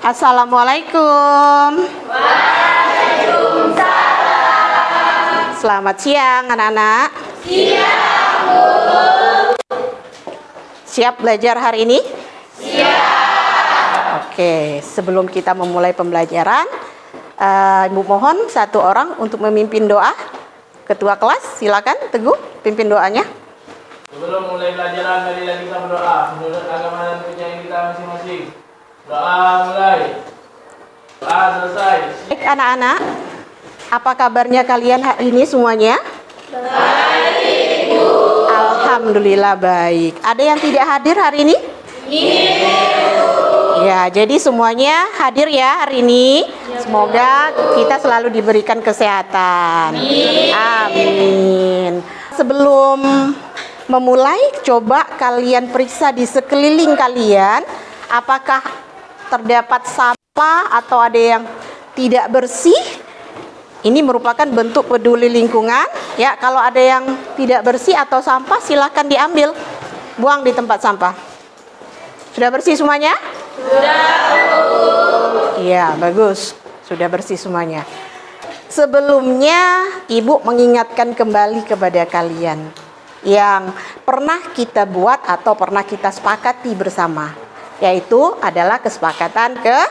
Assalamualaikum. Waalaikumsalam. Selamat siang anak-anak. Siang, Bu. Siap belajar hari ini? Siap. Oke, sebelum kita memulai pembelajaran, Ibu mohon satu orang untuk memimpin doa. Ketua kelas, silakan Teguh, pimpin doanya. Sebelum mulai pelajaran, marilah kita berdoa menurut agama dan kepercayaan kita masing-masing. Doa mulai. Doa selesai. Baik anak-anak, apa kabarnya kalian hari ini semuanya? Baik, Bu. Alhamdulillah baik. Ada yang tidak hadir hari ini? Ya, jadi semuanya hadir ya hari ini. Semoga kita selalu diberikan kesehatan. Amin. Sebelum memulai, coba kalian periksa di sekeliling kalian, apakah terdapat sampah atau ada yang tidak bersih. Ini merupakan bentuk peduli lingkungan. Ya, kalau ada yang tidak bersih atau sampah, silakan diambil, buang di tempat sampah. Sudah bersih semuanya? Sudah, Bu. Iya, bagus. Sudah bersih semuanya. Sebelumnya, Ibu mengingatkan kembali kepada kalian yang pernah kita buat atau pernah kita sepakati bersama, yaitu adalah kesepakatan kelas.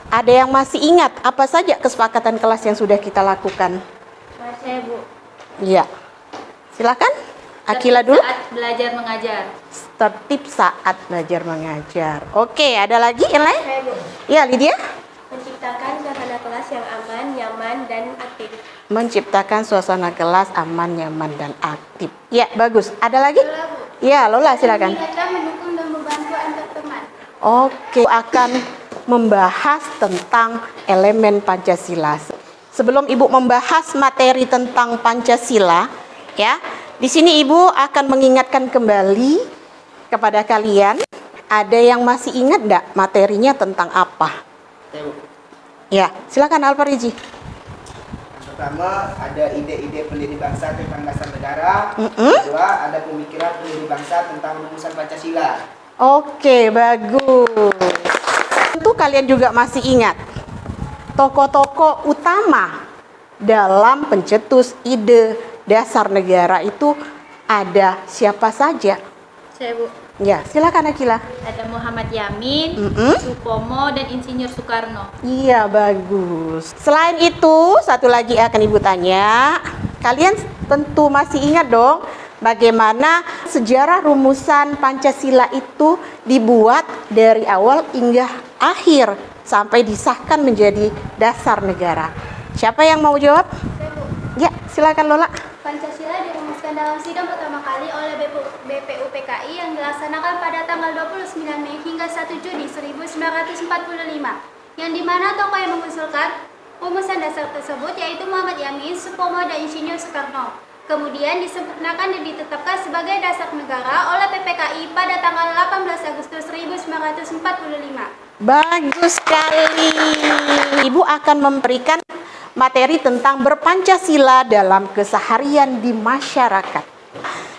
Ada yang masih ingat apa saja kesepakatan kelas yang sudah kita lakukan? Masih, Bu. Iya. Silakan. Akila dulu. Saat belajar mengajar. Tertib saat belajar mengajar. Oke, ada lagi yang lain? Saya, Bu. Ya, Lydia. Menciptakan suasana kelas yang aman, nyaman, dan aktif. Menciptakan suasana kelas aman, nyaman, dan aktif. Ya, bagus. Ada lagi? Lola, Bu. Ya, Lola silakan. Kita mendukung dan membantu antar teman. Oke, akan membahas tentang elemen Pancasila. Sebelum Ibu membahas materi tentang Pancasila, ya, di sini Ibu akan mengingatkan kembali kepada kalian. Ada yang masih ingat enggak materinya tentang apa? Ya, silakan Alpariji. Pertama, ada ide-ide pendiri bangsa tentang dasar negara. Kedua, ada pemikiran pendiri bangsa tentang rumusan Pancasila. Oke, bagus. Tentu kalian juga masih ingat tokoh-tokoh utama dalam pencetus ide dasar negara itu ada siapa saja? Saya, Bu. Ya, silakan Akila. Ada Muhammad Yamin, Supomo, dan Insinyur Soekarno. Iya, bagus. Selain itu, satu lagi akan Ibu tanya. Kalian tentu masih ingat dong bagaimana sejarah rumusan Pancasila itu dibuat dari awal hingga akhir sampai disahkan menjadi dasar negara. Siapa yang mau jawab? Saya, Bu. Ya, silakan Lola. Pancasila dirumuskan dalam sidang pertama kali oleh BPUPKI yang dilaksanakan pada tanggal 29 Mei hingga 1 Juni 1945, yang dimana tokoh yang mengusulkan rumusan dasar tersebut yaitu Muhammad Yamin, Supomo, dan Insinyur Soekarno. Kemudian disempurnakan dan ditetapkan sebagai dasar negara oleh PPKI pada tanggal 18 Agustus 1945. Bagus sekali. Ibu akan memberikan materi tentang berpancasila dalam keseharian di masyarakat.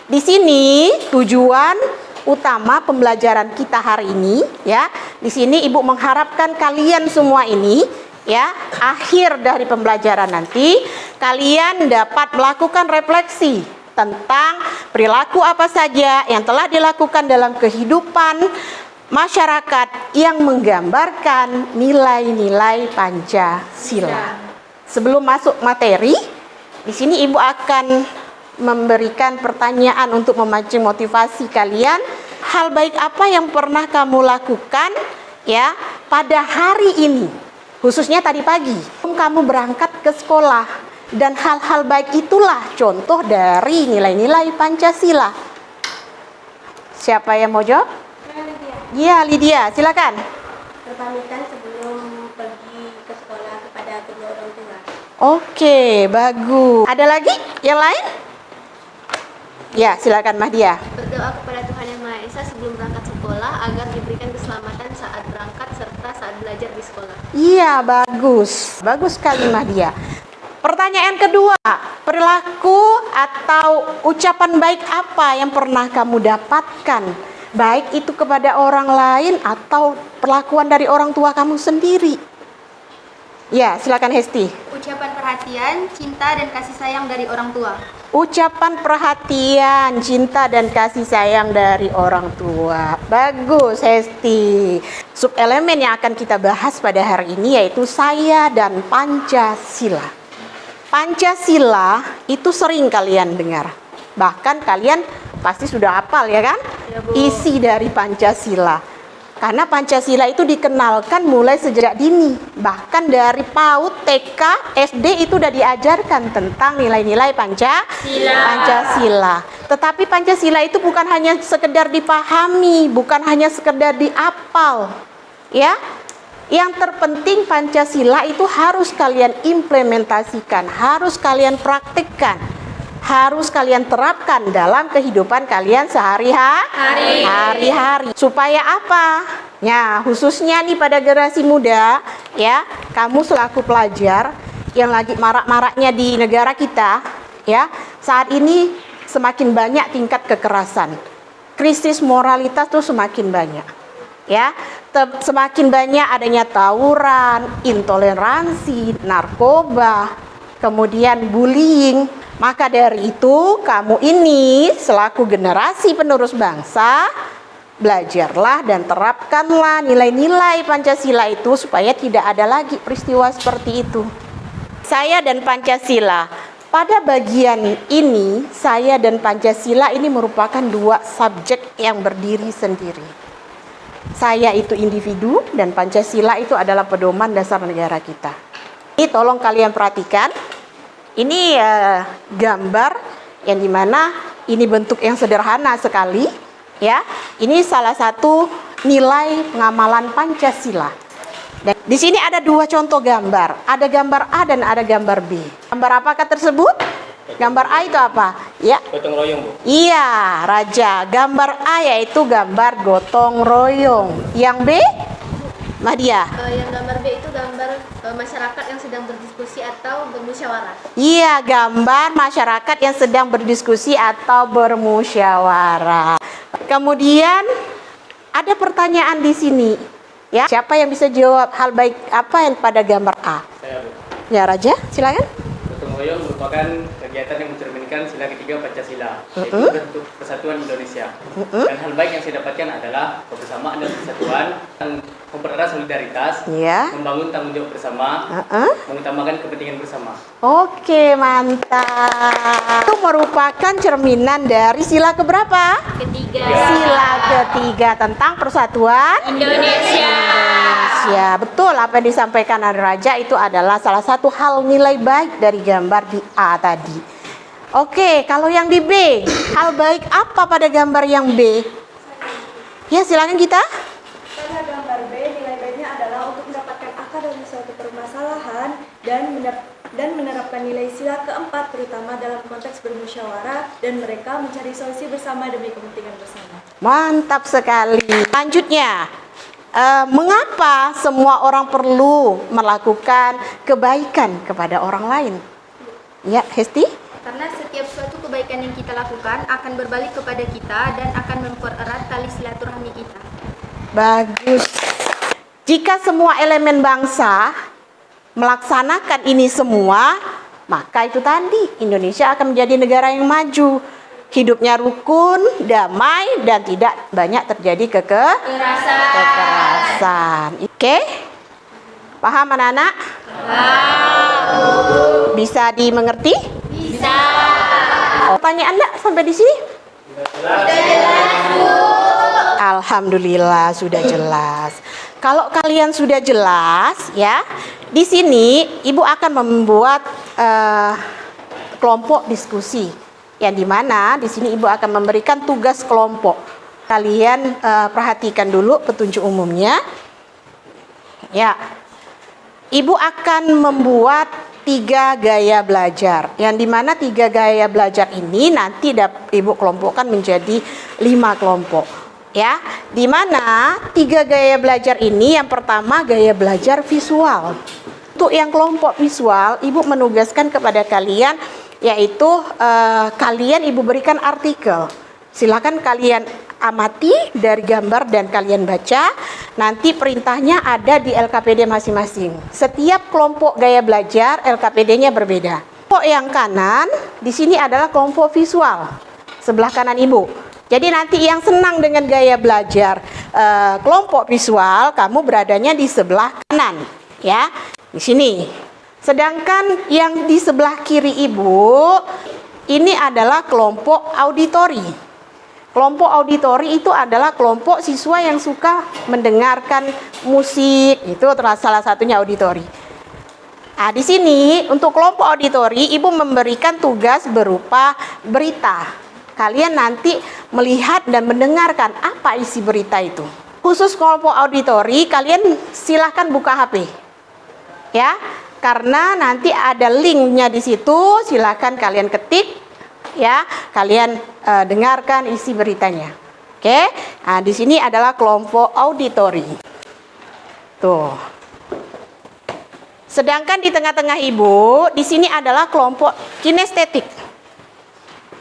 Di sini tujuan utama pembelajaran kita hari ini, ya. Di sini Ibu mengharapkan kalian semua ini, ya, akhir dari pembelajaran nanti kalian dapat melakukan refleksi tentang perilaku apa saja yang telah dilakukan dalam kehidupan masyarakat yang menggambarkan nilai-nilai Pancasila. Sebelum masuk materi, di sini Ibu akan memberikan pertanyaan untuk memancing motivasi kalian. Hal baik apa yang pernah kamu lakukan, ya, pada hari ini, khususnya tadi pagi, kamu berangkat ke sekolah, dan hal-hal baik itulah contoh dari nilai-nilai Pancasila. Siapa yang mau jawab? Ya, Lydia, silakan. Berpamitan sebelum pergi ke sekolah kepada kedua orang tua. Oke, bagus. Ada lagi yang lain? Ya, silakan Mahdia. Berdoa kepada Tuhan Yang Maha Esa sebelum berangkat sekolah agar diberikan keselamatan saat berangkat serta saat belajar di sekolah. Iya, bagus. Bagus sekali Mahdia. Pertanyaan kedua, perilaku atau ucapan baik apa yang pernah kamu dapatkan baik itu kepada orang lain atau perlakuan dari orang tua kamu sendiri. Ya, silakan Hesti. Ucapan perhatian, cinta, dan kasih sayang dari orang tua. Ucapan perhatian, cinta, dan kasih sayang dari orang tua. Bagus, Hesti. Subelemen yang akan kita bahas pada hari ini yaitu saya dan Pancasila. Pancasila itu sering kalian dengar. Bahkan kalian pasti sudah hafal ya kan? Ya, Bu. Isi dari Pancasila. Karena Pancasila itu dikenalkan mulai sejak dini. Bahkan dari PAUD, TK, SD itu sudah diajarkan tentang nilai-nilai Pancasila. Tetapi Pancasila itu bukan hanya sekedar dipahami, bukan hanya sekedar diapal. Ya. Yang terpenting Pancasila itu harus kalian implementasikan, harus kalian praktikkan, harus kalian terapkan dalam kehidupan kalian sehari-hari. Supaya apa? Ya, khususnya nih pada generasi muda, ya, kamu selaku pelajar yang lagi marak-maraknya di negara kita, ya, saat ini semakin banyak tingkat kekerasan. Krisis moralitas tuh semakin banyak. Ya, semakin banyak adanya tawuran, intoleransi, narkoba, kemudian bullying. Maka dari itu, kamu ini selaku generasi penerus bangsa, belajarlah dan terapkanlah nilai-nilai Pancasila itu supaya tidak ada lagi peristiwa seperti itu. Saya dan Pancasila. Pada bagian ini, saya dan Pancasila ini merupakan dua subjek yang berdiri sendiri. Saya itu individu dan Pancasila itu adalah pedoman dasar negara kita. Ini tolong kalian perhatikan. Ini gambar yang dimana ini bentuk yang sederhana sekali, ya. Ini salah satu nilai pengamalan Pancasila. Dan di sini ada dua contoh gambar. Ada gambar A dan ada gambar B. Gambar apakah tersebut? Gambar A itu apa? Ya. Gotong royong, Bu. Iya, Raja. Gambar A yaitu gambar gotong royong. Yang B? Mahdia. Yang gambar B itu gambar masyarakat yang sedang berdiskusi atau bermusyawarah. Iya, gambar masyarakat yang sedang berdiskusi atau bermusyawarah. Kemudian ada pertanyaan di sini. Ya, siapa yang bisa jawab hal baik apa yang pada gambar A? Saya, Bu. Ya, Raja, silakan. Gotong royong merupakan kegiatan yang mencerminkan sila ketiga Pancasila, yaitu bentuk persatuan Indonesia. Dan hal baik yang saya dapatkan adalah kebersamaan dan persatuan, mempererat solidaritas, Ya. membangun tanggung jawab bersama, mengutamakan kepentingan bersama. Oke, mantap. Itu merupakan cerminan dari sila keberapa? Ketiga. Sila ketiga tentang persatuan Indonesia. Ya, betul apa yang disampaikan Raja itu adalah salah satu hal nilai baik dari gambar di A tadi. Oke, kalau yang di B, hal baik apa pada gambar yang B? Ya, silakan kita. Pada gambar B, nilai baiknya adalah untuk mendapatkan akar dari suatu permasalahan dan menerapkan nilai sila keempat, terutama dalam konteks bermusyawarah dan mereka mencari solusi bersama demi kepentingan bersama. Mantap sekali. Selanjutnya, mengapa semua orang perlu melakukan kebaikan kepada orang lain? Ya, Hesti? Karena setiap suatu kebaikan yang kita lakukan akan berbalik kepada kita dan akan mempererat tali silaturahmi kita. Bagus. Jika semua elemen bangsa melaksanakan ini semua, maka itu tadi Indonesia akan menjadi negara yang maju. Hidupnya rukun, damai, dan tidak banyak terjadi kekerasan. Oke? Paham anak-anak? Bisa dimengerti? Bisa. Pertanyaan enggak sampai di sini? Alhamdulillah sudah jelas. Kalau kalian sudah jelas, ya, di sini Ibu akan membuat kelompok diskusi, yang dimana di sini Ibu akan memberikan tugas kelompok. Kalian perhatikan dulu petunjuk umumnya. Ya, Ibu akan membuat 3 gaya belajar, yang dimana 3 gaya belajar ini nanti Ibu kelompokkan menjadi 5 kelompok. Ya, dimana 3 gaya belajar ini, yang pertama gaya belajar visual. Untuk yang kelompok visual, Ibu menugaskan kepada kalian, yaitu kalian Ibu berikan artikel. Silakan kalian amati dari gambar dan kalian baca. Nanti perintahnya ada di LKPD masing-masing. Setiap kelompok gaya belajar LKPD-nya berbeda. Kelompok yang kanan di sini adalah kelompok visual. Sebelah kanan Ibu. Jadi nanti yang senang dengan gaya belajar kelompok visual, kamu beradanya di sebelah kanan, ya. Di sini. Sedangkan yang di sebelah kiri Ibu, ini adalah kelompok auditori. Kelompok auditori itu adalah kelompok siswa yang suka mendengarkan musik, itu salah satunya auditori. Nah, di sini untuk kelompok auditori, Ibu memberikan tugas berupa berita. Kalian nanti melihat dan mendengarkan apa isi berita itu. Khusus kelompok auditori, kalian silahkan buka HP. Ya, karena nanti ada linknya di situ, silahkan kalian ketik. Ya, kalian dengarkan isi beritanya. Oke, nah di sini adalah kelompok auditori. Tuh. Sedangkan di tengah-tengah Ibu, di sini adalah kelompok kinestetik.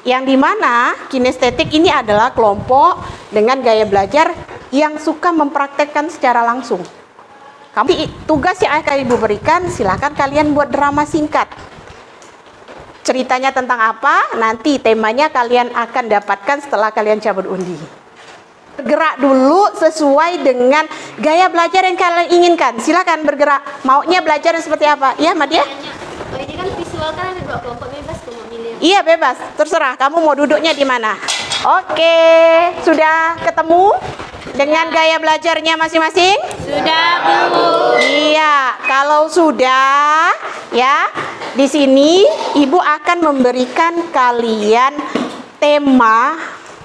Yang dimana kinestetik ini adalah kelompok dengan gaya belajar yang suka mempraktekkan secara langsung. Tugas yang akan Ibu berikan, silakan kalian buat drama singkat. Ceritanya tentang apa? Nanti temanya kalian akan dapatkan setelah kalian cabut undi. Bergerak dulu sesuai dengan gaya belajar yang kalian inginkan. Silakan bergerak. Maunya belajar seperti apa? Ya, Madia? Oh, ini kan visual kan ada 2 kelompok, bebas kamu milih. Iya, bebas. Terserah kamu mau duduknya di mana. Oke, sudah ketemu dengan gaya belajarnya masing-masing? Sudah, Bu. Iya, kalau sudah, ya, di sini Ibu akan memberikan kalian tema,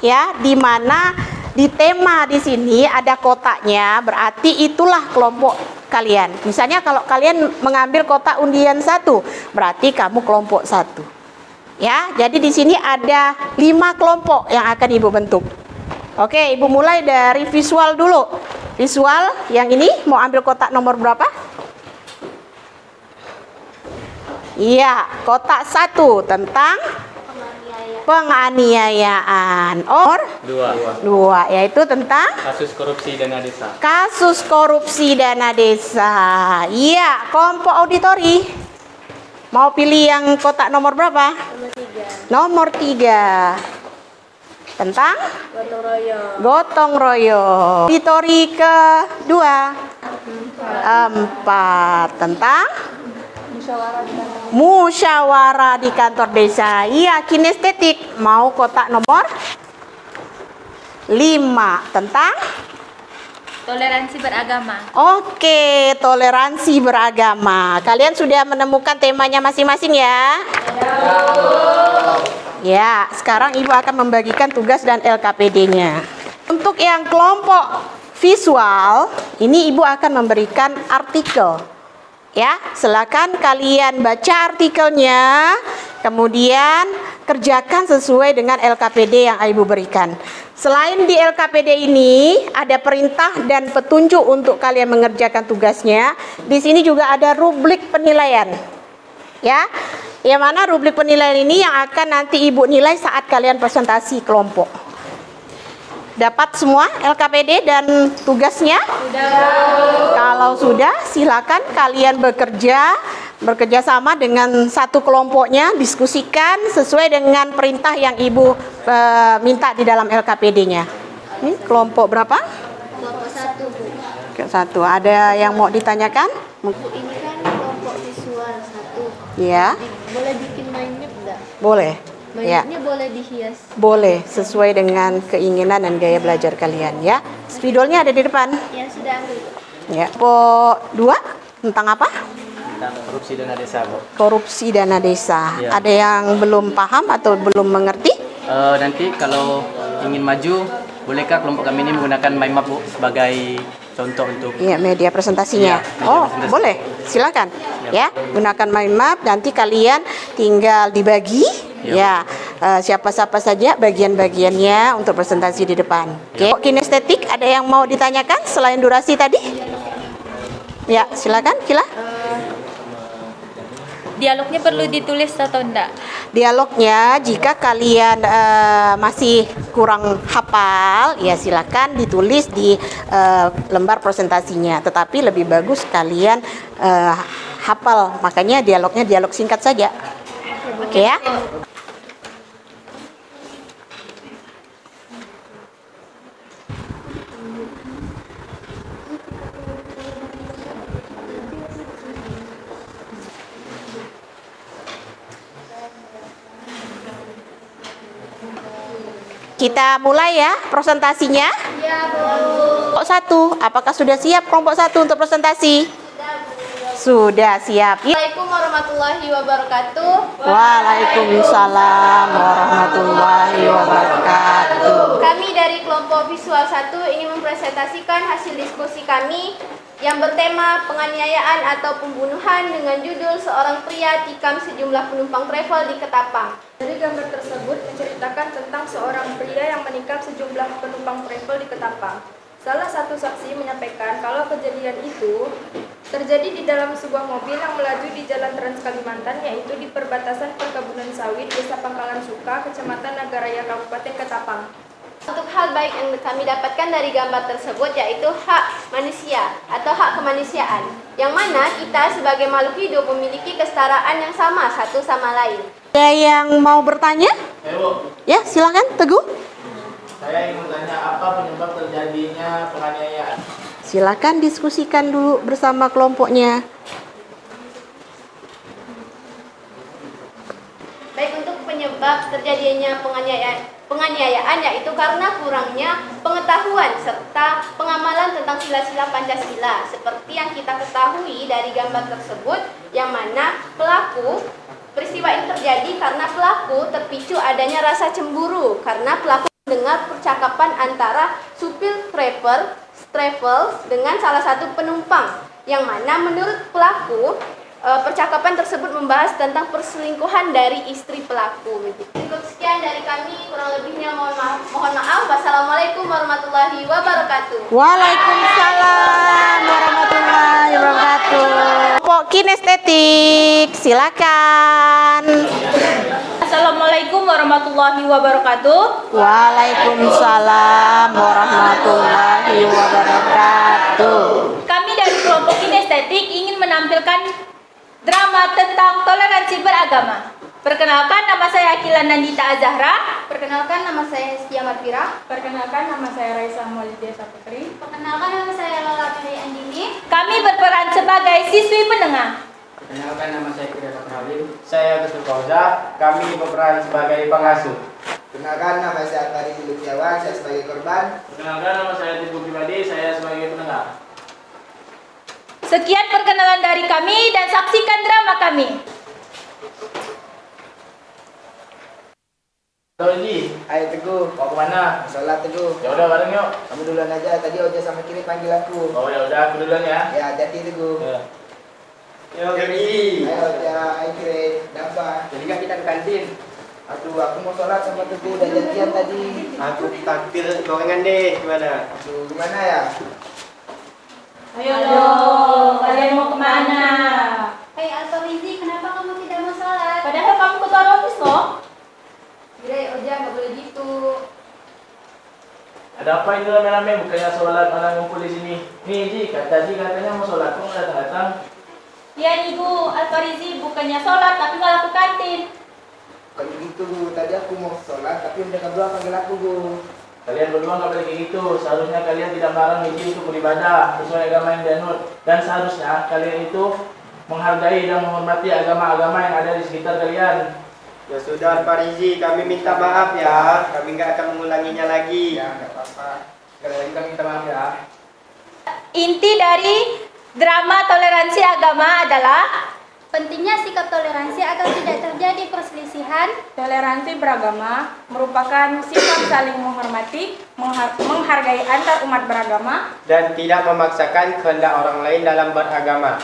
ya, di mana di tema di sini ada kotaknya, berarti itulah kelompok kalian. Misalnya kalau kalian mengambil kotak undian 1, berarti kamu kelompok 1. Ya, jadi di sini ada 5 kelompok yang akan Ibu bentuk. Oke, Ibu mulai dari visual dulu. Visual yang ini mau ambil kotak nomor berapa? Iya, kotak 1 tentang penganiayaan. Or 2 yaitu tentang Kasus korupsi dana desa. kasus korupsi dana desa. Iya, kelompok auditori. Mau pilih yang kotak nomor berapa? Nomor 3. Tentang Gotong royong. gotong royong. Auditori kedua. 4 tentang musyawarah di kantor desa. Iya, kinestetik. Mau kotak nomor 5 tentang Toleransi beragama. Oke, toleransi beragama. Kalian sudah menemukan temanya masing-masing ya? Ya, sekarang Ibu akan membagikan tugas dan LKPD-nya. Untuk yang kelompok visual, ini Ibu akan memberikan artikel. Ya, silakan kalian baca artikelnya, kemudian kerjakan sesuai dengan LKPD yang Ibu berikan. Selain di LKPD ini ada perintah dan petunjuk untuk kalian mengerjakan tugasnya. Di sini juga ada rubrik penilaian. Ya. Yang mana rubrik penilaian ini yang akan nanti Ibu nilai saat kalian presentasi kelompok. Dapat semua LKPD dan tugasnya? Kalau sudah, silakan kalian bekerja sama dengan satu kelompoknya, diskusikan sesuai dengan perintah yang Ibu minta di dalam LKPD-nya. Ini kelompok berapa? Kelompok 1, Bu. Satu. Ada yang mau ditanyakan? Bu, ini kan kelompok visual 1. Ya, Boleh bikin mind map enggak? boleh. Ya, Mind mapnya boleh dihias. boleh sesuai dengan keinginan dan gaya belajar kalian ya. Spidolnya ada di depan. Ya, sudah ambil. Ya. Kelompok 2 tentang apa? Tentang korupsi dana desa, Bu. Korupsi dana desa. Ya. Ada yang belum paham atau belum mengerti? Nanti kalau ingin maju, bolehkah kelompok kami ini menggunakan mind map, Bu, sebagai contoh untuk Iya, media presentasinya. Iya, media Oh, presentasi. boleh. Silakan. Ya, gunakan mind map. Nanti kalian tinggal dibagi. Ya, siapa-siapa saja bagian-bagiannya untuk presentasi di depan. Oke. Kinestetik ada yang mau ditanyakan selain durasi tadi? Ya, silakan, Kila. Dialognya perlu ditulis atau enggak? Dialognya jika kalian masih kurang hafal, ya silakan ditulis di lembar presentasinya. Tetapi lebih bagus kalian hafal, makanya dialognya dialog singkat saja. Oke ya? Kita mulai ya presentasinya. Ya, Bu. Kelompok 1, apakah sudah siap kelompok 1 untuk presentasi? Sudah siap. Assalamualaikum warahmatullahi wabarakatuh. Waalaikumsalam warahmatullahi wabarakatuh. Kami dari kelompok visual 1 ingin mempresentasikan hasil diskusi kami yang bertema penganiayaan atau pembunuhan dengan judul seorang pria tikam sejumlah penumpang travel di Ketapang. Dari gambar tersebut menceritakan tentang seorang pria yang menikam sejumlah penumpang travel di Ketapang. Salah satu saksi menyampaikan kalau kejadian itu terjadi di dalam sebuah mobil yang melaju di Jalan Trans Kalimantan, yaitu di perbatasan perkebunan sawit Desa Pangkalan Suka, Kecamatan Nagaraya, Kabupaten Ketapang. Untuk hal baik yang kami dapatkan dari gambar tersebut yaitu hak manusia atau hak kemanusiaan, yang mana kita sebagai makhluk hidup memiliki kesetaraan yang sama satu sama lain. Ada yang mau bertanya? Ya, silakan Teguh. Saya ingin bertanya, apa penyebab terjadinya penganiayaan? Silakan diskusikan dulu bersama kelompoknya. Baik, untuk penyebab terjadinya penganiayaan yaitu karena kurangnya pengetahuan serta pengamalan tentang sila-sila Pancasila. Seperti yang kita ketahui dari gambar tersebut, yang mana peristiwa ini terjadi karena pelaku terpicu adanya rasa cemburu karena pelaku mendengar percakapan antara supir travel dengan salah satu penumpang, yang mana menurut pelaku percakapan tersebut membahas tentang perselingkuhan dari istri pelaku. Cukup sekian dari kami, kurang lebihnya mohon maaf. Wassalamualaikum warahmatullahi wabarakatuh. Waalaikumsalam warahmatullahi wabarakatuh. Kelompok kinestetik, silakan. Assalamualaikum warahmatullahi wabarakatuh. Waalaikumsalam warahmatullahi wabarakatuh. Kami dari kelompok kinestetik ingin menampilkan drama tentang toleransi beragama. Perkenalkan, nama saya Akila Nandita Azahra. Perkenalkan, nama saya Setia Marfira. Perkenalkan, nama saya Raisa Maulidia Saputri. Perkenalkan, nama saya Lola Peri Andini. Kami berperan sebagai siswi penengah. Perkenalkan, nama saya Kira Sapralin. Saya Gustur Fauza. Kami berperan sebagai pengasuh. Kenalkan, nama saya Farid Lutfiawan, saya sebagai korban. Perkenalkan, nama saya Tibu Pribadi. Saya sebagai penengah. Sekian perkenalan dari kami dan saksikan drama kami. Halo Ji, Ayo Teguh, mau kemana? sholat Teguh. Ya udah bareng yuk. Kamu duluan aja, tadi Oja sama Kiri panggil aku. Oh ya udah, aku duluan ya. Ya, hati-hati Teguh. Ya. Yo Kiri. Ayo Oja, ayo Kiri, dapat. Jadi kan kita ke kantin. Aduh, aku mau sholat sama Teguh, udah janjian tadi. Aku takdir gorengan deh, gimana? Aduh, gimana ya? Ayo, kalian mau kemana? Hei Alfarizi, kenapa kamu tidak mau sholat? Padahal kamu ketua rohis loh. Gire, Oja, nggak boleh gitu. Ada apa ini rame-rame? Bukannya sholat orang ngumpul di sini. Nih Ji, tadi katanya mau sholat, kok nggak datang-datang? Ya Ibu, Alfarizi bukannya sholat tapi malah ke kantin. Bukan begitu, Bu. Tadi aku mau sholat, tapi udah berdua panggil aku, Bu. Kalian berdua nggak boleh kayak gitu. Seharusnya kalian tidak melarang Ji untuk beribadah sesuai agama yang dianut. Dan seharusnya kalian itu menghargai dan menghormati agama-agama yang ada di sekitar kalian. Ya sudah Farizi, kami minta maaf ya. Kami nggak akan mengulanginya lagi. Ya, nggak apa-apa. Sekali lagi kami minta maaf ya. Inti dari drama toleransi agama adalah Pentingnya sikap toleransi agar tidak terjadi perselisihan. Toleransi beragama merupakan sifat saling menghormati, menghargai antar umat beragama, Dan tidak memaksakan kehendak orang lain dalam beragama.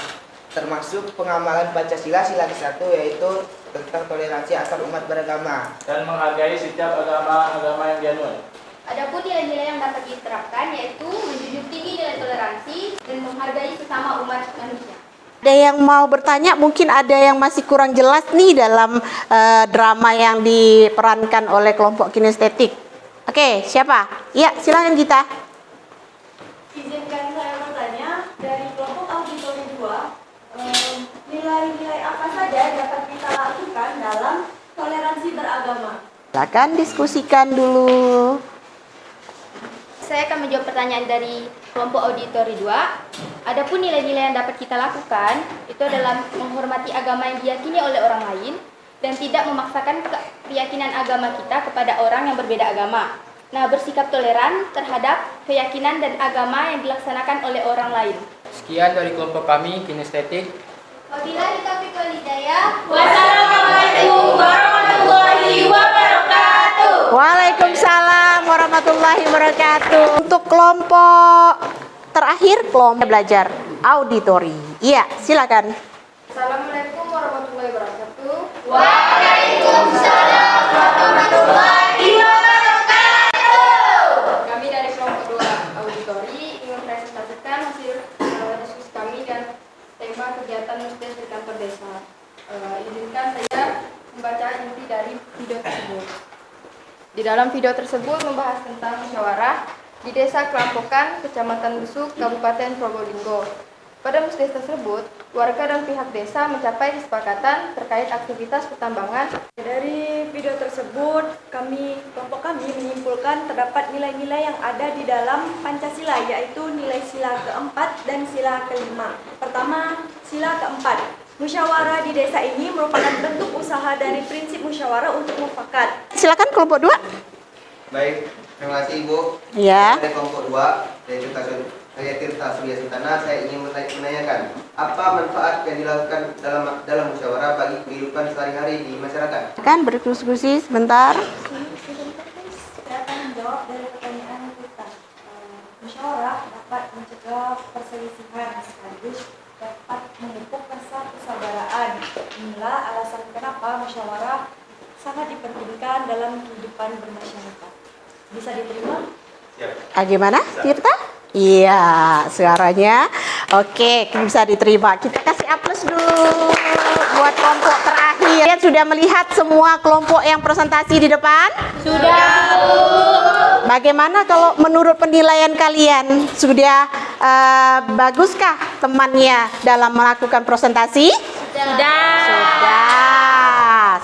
Termasuk pengamalan Pancasila sila ke-1, yaitu tentang toleransi antar umat beragama. Dan menghargai setiap agama-agama yang dianut. Adapun nilai-nilai yang dapat diterapkan yaitu menjunjung tinggi nilai toleransi dan menghargai sesama umat manusia. Ada yang mau bertanya, mungkin ada yang masih kurang jelas nih dalam drama yang diperankan oleh kelompok kinestetik. Oke, siapa? Ya, silakan Gita. Izinkan saya bertanya, dari kelompok auditori 2, nilai-nilai apa saja dapat kita lakukan dalam toleransi beragama? Silakan diskusikan dulu. Saya akan menjawab pertanyaan dari kelompok auditori 2. Adapun nilai-nilai yang dapat kita lakukan itu adalah menghormati agama yang diyakini oleh orang lain dan tidak memaksakan keyakinan agama kita kepada orang yang berbeda agama. Nah, bersikap toleran terhadap keyakinan dan agama yang dilaksanakan oleh orang lain. Sekian dari kelompok kami kinestetik. Wabillahi taufiq wal hidayah. Wassalamualaikum warahmatullahi wabarakatuh. Waalaikumsalam warahmatullahi wabarakatuh. Untuk kelompok terakhir, kelompok belajar auditori. Iya, silakan. Assalamualaikum warahmatullahi wabarakatuh. Waalaikumsalam warahmatullahi wabarakatuh. Kami dari kelompok 2 auditori ingin presentasikan hasil diskusi kami dan tema kegiatan Musdes di kantor desa. Izinkan saya membaca inti dari video tersebut. Di dalam video tersebut membahas tentang musyawarah di Desa Kelampokan, Kecamatan Besuk, Kabupaten Probolinggo. Pada musdes tersebut, warga dan pihak desa mencapai kesepakatan terkait aktivitas pertambangan. Dari video tersebut, kelompok kami menyimpulkan terdapat nilai-nilai yang ada di dalam Pancasila, yaitu nilai sila keempat dan sila kelima. Pertama, sila keempat. Musyawarah di desa ini merupakan bentuk usaha dari prinsip musyawarah untuk mufakat. Silakan kelompok 2. Baik, terima kasih Ibu. Ya. Dari kelompok 2, yaitu saya Tirta Surya Sutana, saya ingin menanyakan apa manfaat yang dilakukan dalam musyawarah bagi kehidupan sehari-hari di masyarakat? Kan berdiskusi sebentar. Saya akan menjawab dari pertanyaan kita. Musyawarah dapat mencegah perselisihan sekaligus dapat memupuk rasa persaudaraan. Inilah alasan kenapa musyawarah sangat dipentingkan dalam kehidupan bermasyarakat. Bisa diterima? Gimana, Tirta? Iya, suaranya oke, bisa diterima. Kita kasih aplaus dulu buat kelompok terakhir. Kalian sudah melihat semua kelompok yang presentasi di depan? Sudah. Bagaimana kalau menurut penilaian kalian? Sudah baguskah temannya dalam melakukan presentasi?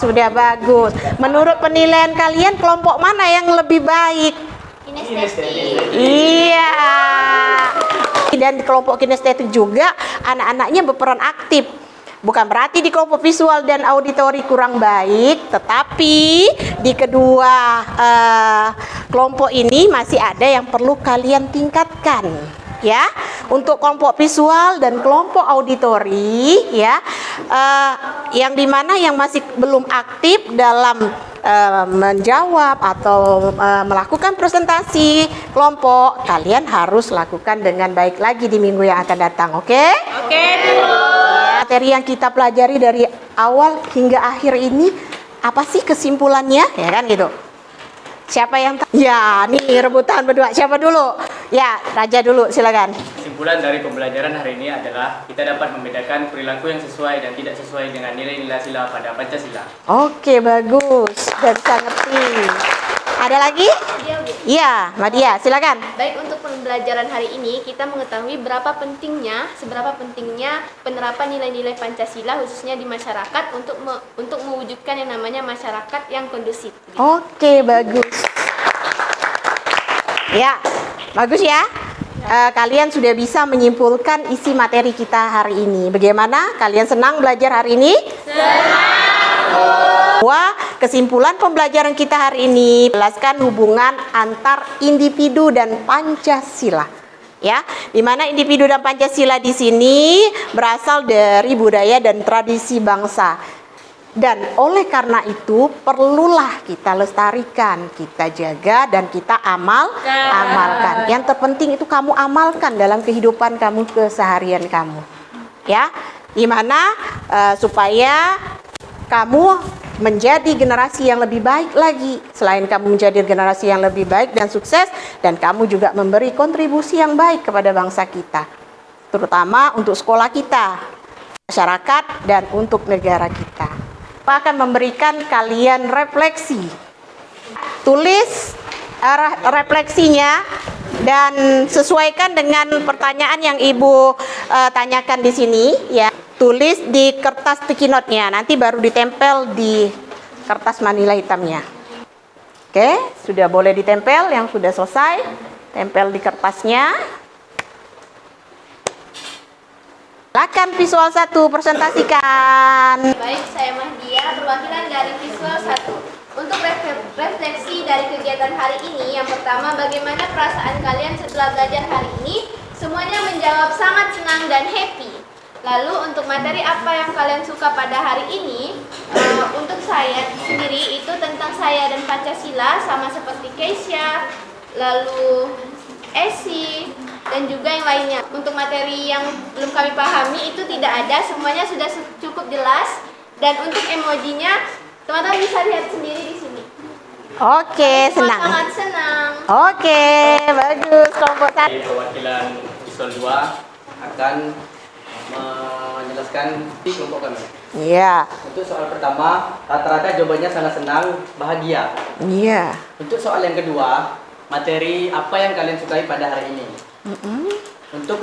Sudah bagus. Menurut penilaian kalian, kelompok mana yang lebih baik? Iya. Dan di kelompok kinestetik juga anak-anaknya berperan aktif. Bukan berarti di kelompok visual dan auditori kurang baik, tetapi di kedua kelompok ini masih ada yang perlu kalian tingkatkan. Ya, untuk kelompok visual dan kelompok auditori, ya, yang dimana yang masih belum aktif dalam menjawab atau melakukan presentasi kelompok, kalian harus lakukan dengan baik lagi di minggu yang akan datang, oke? Oke, Bu. Materi yang kita pelajari dari awal hingga akhir ini apa sih kesimpulannya, ya kan gitu? Siapa yang ya, nih rebutan berdua. Siapa dulu? Ya, Raja dulu, silakan. Kesimpulan dari pembelajaran hari ini adalah kita dapat membedakan perilaku yang sesuai dan tidak sesuai dengan nilai-nilai sila pada Pancasila. Oke, bagus. Dan bisa ngerti. Ada lagi? Iya, Bu. Iya, Madia, silakan. Baik, untuk pembelajaran hari ini kita mengetahui seberapa pentingnya penerapan nilai-nilai Pancasila khususnya di masyarakat untuk mewujudkan yang namanya masyarakat yang kondusif. Oke, bagus. Ya, bagus ya. Kalian sudah bisa menyimpulkan isi materi kita hari ini. Bagaimana? Kalian senang belajar hari ini? Senang. Wah, kesimpulan pembelajaran kita hari ini jelaskan hubungan antar individu dan Pancasila. Ya, di mana individu dan Pancasila di sini berasal dari budaya dan tradisi bangsa. Dan oleh karena itu perlulah kita lestarikan, kita jaga dan kita amalkan. Yang terpenting itu kamu amalkan dalam kehidupan kamu keseharian kamu. Ya, gimana supaya kamu menjadi generasi yang lebih baik lagi. Selain kamu menjadi generasi yang lebih baik dan sukses, dan kamu juga memberi kontribusi yang baik kepada bangsa kita, terutama untuk sekolah kita. masyarakat dan untuk negara kita. Akan memberikan kalian refleksi. Tulis refleksinya dan sesuaikan dengan pertanyaan yang Ibu tanyakan di sini ya. Tulis di kertas sticky note-nya, nanti baru ditempel di kertas manila hitamnya. Oke, sudah boleh ditempel, yang sudah selesai, tempel di kertasnya. Silakan visual 1, presentasikan. Baik, saya Mahdia, perwakilan dari visual 1. Untuk refleksi dari kegiatan hari ini, yang pertama, bagaimana perasaan kalian setelah belajar hari ini? Semuanya menjawab sangat senang dan happy. Lalu untuk materi apa yang kalian suka pada hari ini? Untuk saya sendiri itu tentang saya dan Pancasila, sama seperti Keisha, lalu Esi, dan juga yang lainnya. Untuk materi yang belum kami pahami itu tidak ada, semuanya sudah cukup jelas. Dan untuk emojinya, teman-teman bisa lihat sendiri di sini. Oke, senang. Sangat senang. Oke, bagus. Kelompok 1. Perwakilan visual 2 akan menjelaskan di kelompok kami. Iya. Untuk soal pertama, rata-rata jawabannya sangat senang, bahagia. Iya. Untuk soal yang kedua, materi apa yang kalian sukai pada hari ini? Untuk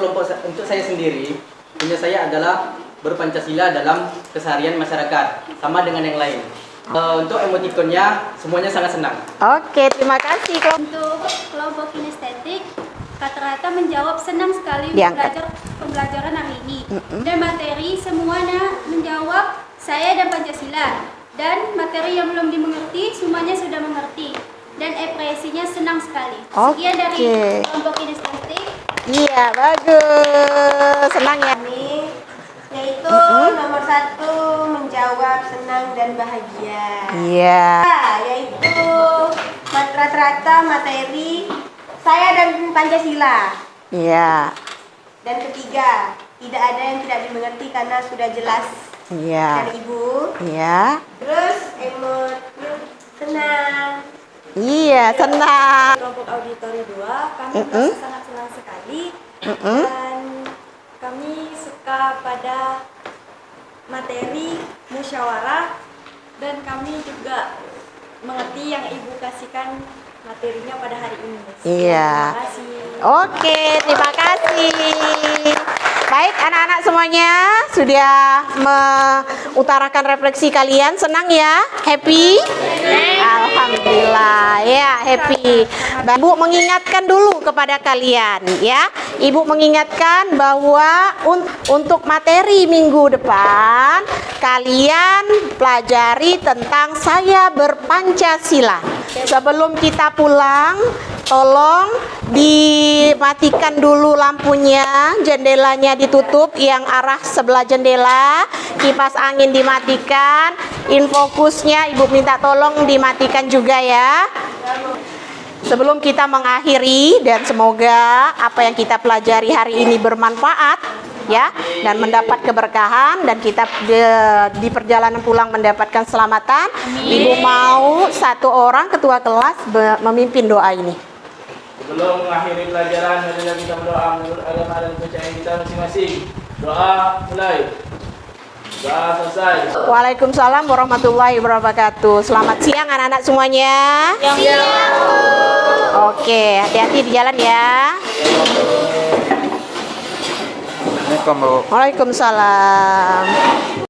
saya sendiri, punya saya adalah berpancasila dalam keseharian masyarakat, sama dengan yang lain. Untuk emotikonnya, semuanya sangat senang. Oke, terima kasih. Untuk kelompok kinestetik, rata-rata menjawab senang sekali Diangkat. pembelajaran hari ini. Dan materi semuanya menjawab saya dan Pancasila. Dan materi yang belum dimengerti semuanya sudah mengerti. Dan ekspresinya senang sekali. Sekian dari kelompok kinestetik. Iya, bagus. Senang ya. Yaitu nomor 1 menjawab senang dan bahagia. Iya. Yaitu rata-rata materi saya dan Pancasila. Iya. Dan ketiga, tidak ada yang tidak dimengerti karena sudah jelas Iya. dari Ibu. Iya. Terus emot senang. Iya, senang. Kelompok auditori 2, kami merasa sangat senang sekali. Dan kami suka pada materi musyawarah, dan kami juga mengerti yang Ibu kasihkan materinya pada hari ini. Iya. Terima kasih. Oke, terima kasih. Baik, anak-anak semuanya sudah mengutarakan refleksi kalian. Senang ya? Happy? Alhamdulillah, ya happy. Ibu mengingatkan dulu kepada kalian ya. Ibu mengingatkan bahwa untuk materi minggu depan kalian pelajari tentang saya berpancasila. Sebelum kita pulang, tolong dimatikan dulu lampunya, jendelanya ditutup yang arah sebelah jendela, kipas angin dimatikan, infokusnya Ibu minta tolong dimatikan juga ya. Sebelum kita mengakhiri, dan semoga apa yang kita pelajari hari ini bermanfaat ya, dan mendapat keberkahan, dan kita di perjalanan pulang mendapatkan keselamatan. Ibu mau satu orang ketua kelas memimpin doa ini. Sebelum mengakhiri pelajaran, marilah kita berdoa menurut agama dan kepercayaan kita masing-masing. Doa mulai. Doa selesai. Waalaikumsalam warahmatullahi wabarakatuh. Selamat siang anak-anak semuanya. Siang. Oke, hati-hati di jalan ya. Waalaikumsalam.